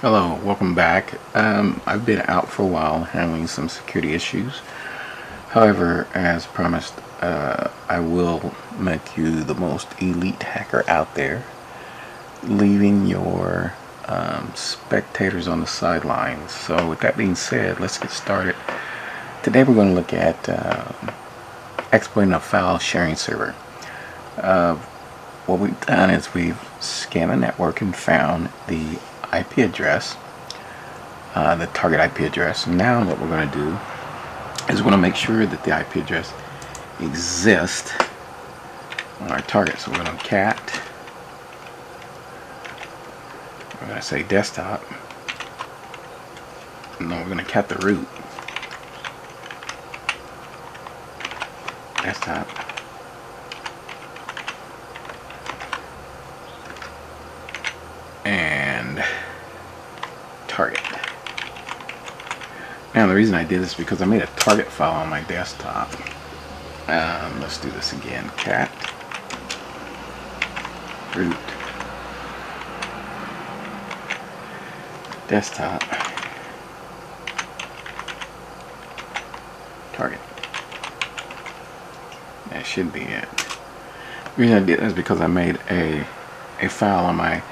Hello, welcome back. I've been out for a while handling some security issues. However, as promised, I will make you the most elite hacker out there, leaving your spectators on the sidelines. So with that being said, let's get started. Today we're going to look at exploiting a file sharing server. What we've done is we've scanned the network and found the IP address, the target IP address. Now what we're going to do is we're going to make sure that the IP address exists on our target. So we're going to cat, we're going to say desktop, and then we're going to cat the root, desktop, and target. Now the reason I did this is because I made a target file on my desktop. Let's do this again. Cat root desktop target. That should be it. The reason I did this is because I made a file on my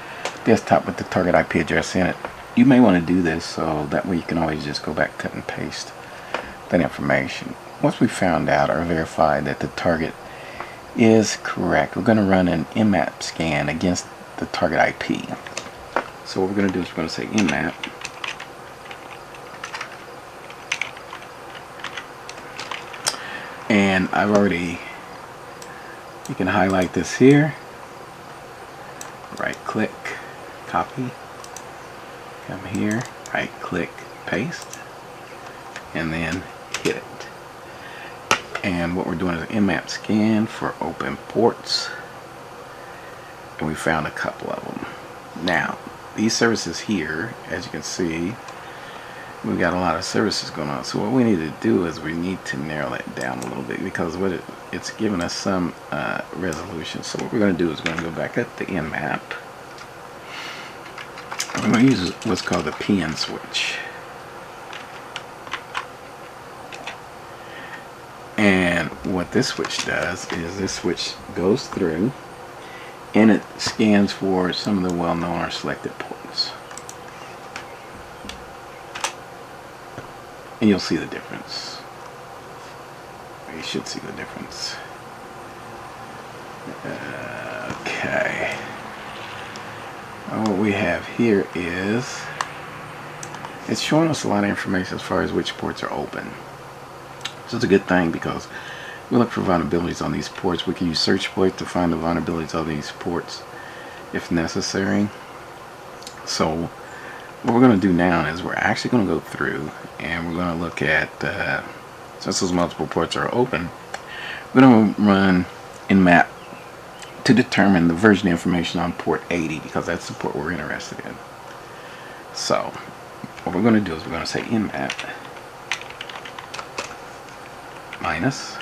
desktop with the target IP address in it. You may want to do this so that way you can always just go back, cut and paste that information. Once we found out or verified that the target is correct, we're going to run an nmap scan against the target IP. So what we're going to do is we're going to say nmap and I've already, you can highlight this here, right click, copy, come here, right click, paste, and then hit it. And what we're doing is an nmap scan for open ports, and we found a couple of them. Now these services here, as you can see, we've got a lot of services going on. So what we need to do is we need to narrow that down a little bit because what it's giving us some resolution. So what we're going to do is we're going to go back up the nmap. I'm going to use what's called the PN switch. And what this switch does is this switch goes through and it scans for some of the well-known or selected ports. And you'll see the difference. You should see the difference. Okay. What we have here is it's showing us a lot of information as far as which ports are open. So it's a good thing because we look for vulnerabilities on these ports. We can use search exploit to find the vulnerabilities on these ports if necessary. So what we're going to do now is we're actually going to go through and we're going to look at since those multiple ports are open, we're going to run nmap to determine the version information on port 80 because that's the port we're interested in. So what we're going to do is we're going to say nmap minus,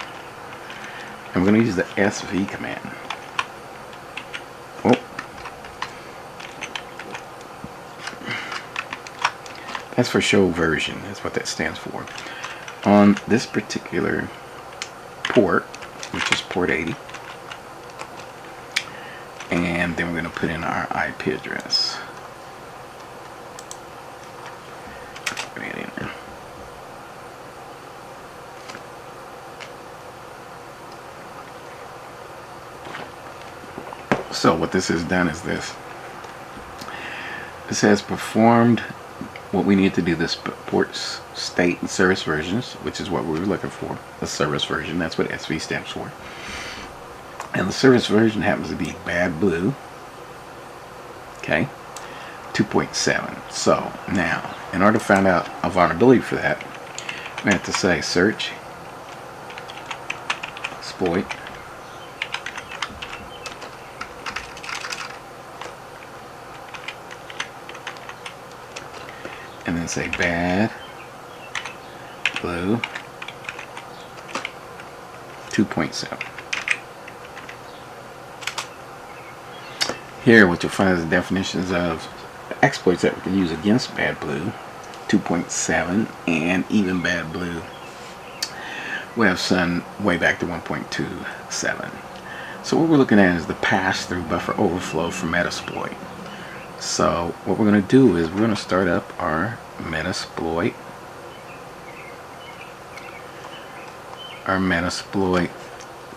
and we're going to use the sv command. That's for show version. That's what that stands for. On this particular port, which is port 80, and then we're going to put in our IP address. Put it in there. So what this has done is this. This has performed what we need to do, this ports, state, and service versions, which is what we were looking for. The service version, that's what SV stands for. And the service version happens to be bad blue. Okay, 2.7. So now, in order to find out a vulnerability for that, we have to say search, exploit, and then say bad blue 2.7. Here what you'll find is the definitions of exploits that we can use against Bad Blue 2.7 and even Bad Blue. We have some way back to 1.27. So what we're looking at is the pass-through buffer overflow for Metasploit. So what we're going to do is we're going to start up our Metasploit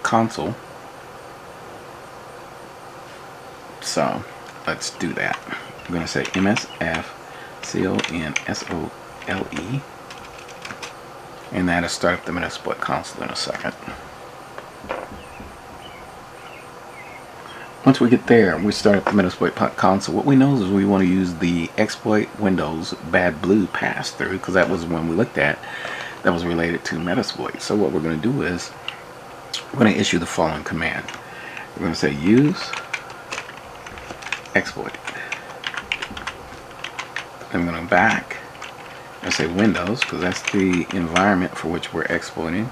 console. So let's do that. I'm going to say MSF CONSOLE, and that'll start up the Metasploit console in a second. Once we get there, we start up the Metasploit console. What we know is we want to use the exploit Windows Bad Blue pass-through, because that was one we looked at that was related to Metasploit. So what we're going to do is we're going to issue the following command. We're going to say use exploit. Then we're going to back and say Windows, because that's the environment for which we're exploiting.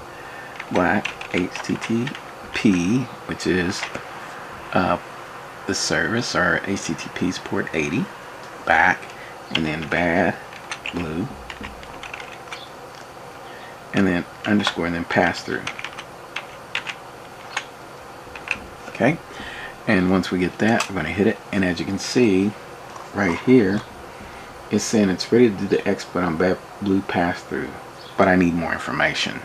Black HTTP, which is the service, or HTTP's port 80, back, and then Bad Blue, and then underscore, and then pass through. Okay, and once we get that, we're going to hit it, and as you can see right here, it's saying it's ready to do the exploit on Bad Blue pass through, but I need more information.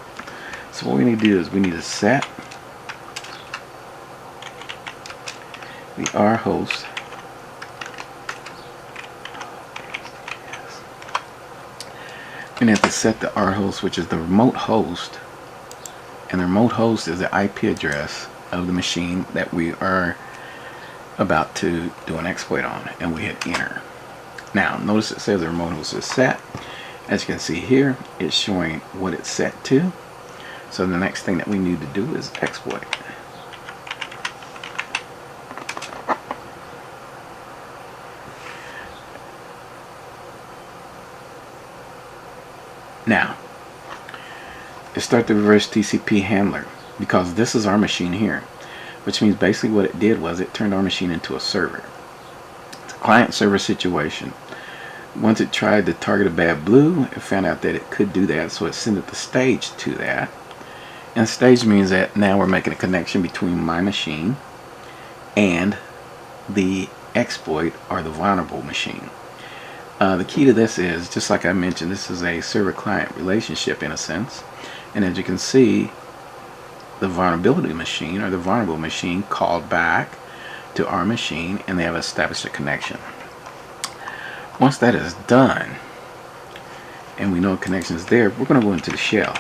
So what we need to do is we need to set the R host and have to set the R host, which is the remote host, and the remote host is the IP address of the machine that we are about to do an exploit on, and we hit enter. Now notice it says the remote host is set. As you can see here, it's showing what it's set to. So the next thing that we need to do is exploit. Now, let's start the reverse TCP handler, because this is our machine here, which means basically what it did was it turned our machine into a server. It's a client-server situation. Once it tried to target a Bad Blue, it found out that it could do that, so it sent the stage to that. And stage means that now we're making a connection between my machine and the exploit, or the vulnerable machine. The key to this is, just like I mentioned, this is a server-client relationship in a sense, and as you can see, the vulnerability machine, or the vulnerable machine, called back to our machine, and they have established a connection. Once that is done, and we know a connection is there, we're going to go into the shell.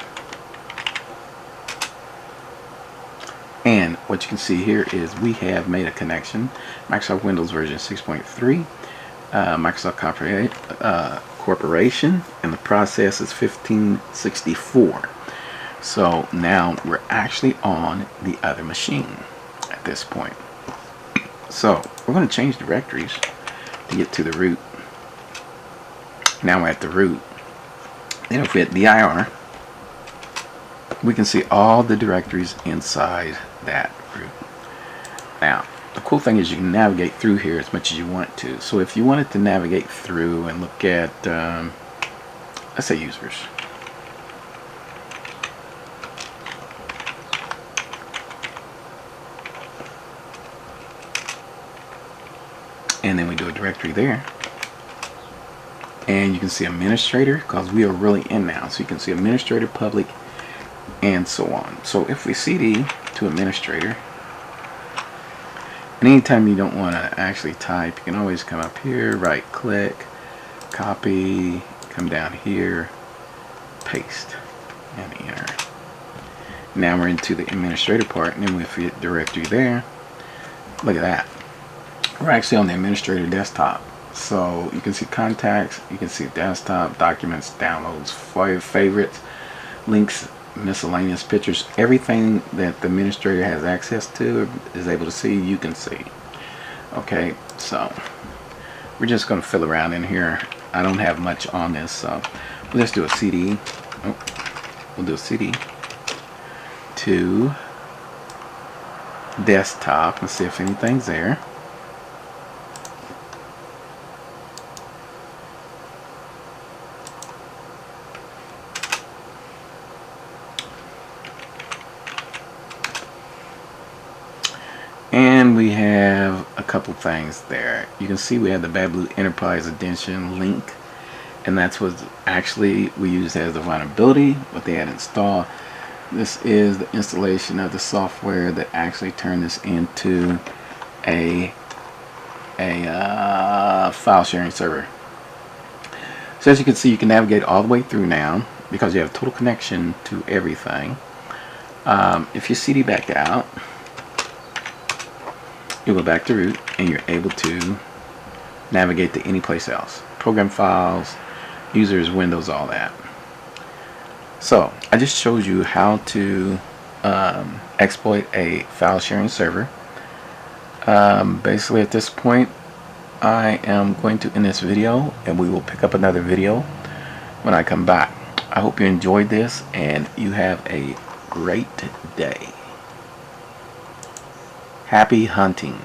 And what you can see here is we have made a connection. Microsoft Windows version 6.3. Microsoft Corporation, and the process is 1564. So now we're actually on the other machine at this point. So we're going to change directories to get to the root. Now we're at the root. Then if we hit dir, we can see all the directories inside that root. Now the cool thing is you can navigate through here as much as you want to. So if you wanted to navigate through and look at, let's say users. And then we do a directory there. And you can see administrator, because we are really in now. So you can see administrator, public, and so on. So if we cd to administrator, and anytime you don't want to actually type, you can always come up here, right click, copy, come down here, paste, and enter. Now we're into the administrator part, and then if we hit directory there, look at that. We're actually on the administrator desktop. So you can see contacts, you can see desktop, documents, downloads, favorites, links, miscellaneous pictures. Everything that the administrator has access to, is able to see, you can see. Okay, so we're just going to fill around in here. I don't have much on this, so we'll just do a cd. We'll do a cd to desktop and see if anything's there. And we have a couple things there. You can see we have the Bad Blue Enterprise Edition link, and that's what actually we use as the vulnerability, what they had installed. This is the installation of the software that actually turned this into a file sharing server. So as you can see, you can navigate all the way through now because you have total connection to everything. If you CD back out, you go back to root and you're able to navigate to any place else. Program files, users, Windows, all that. So I just showed you how to exploit a file sharing server. Basically at this point I am going to end this video, and we will pick up another video when I come back. I hope you enjoyed this and you have a great day. Happy hunting.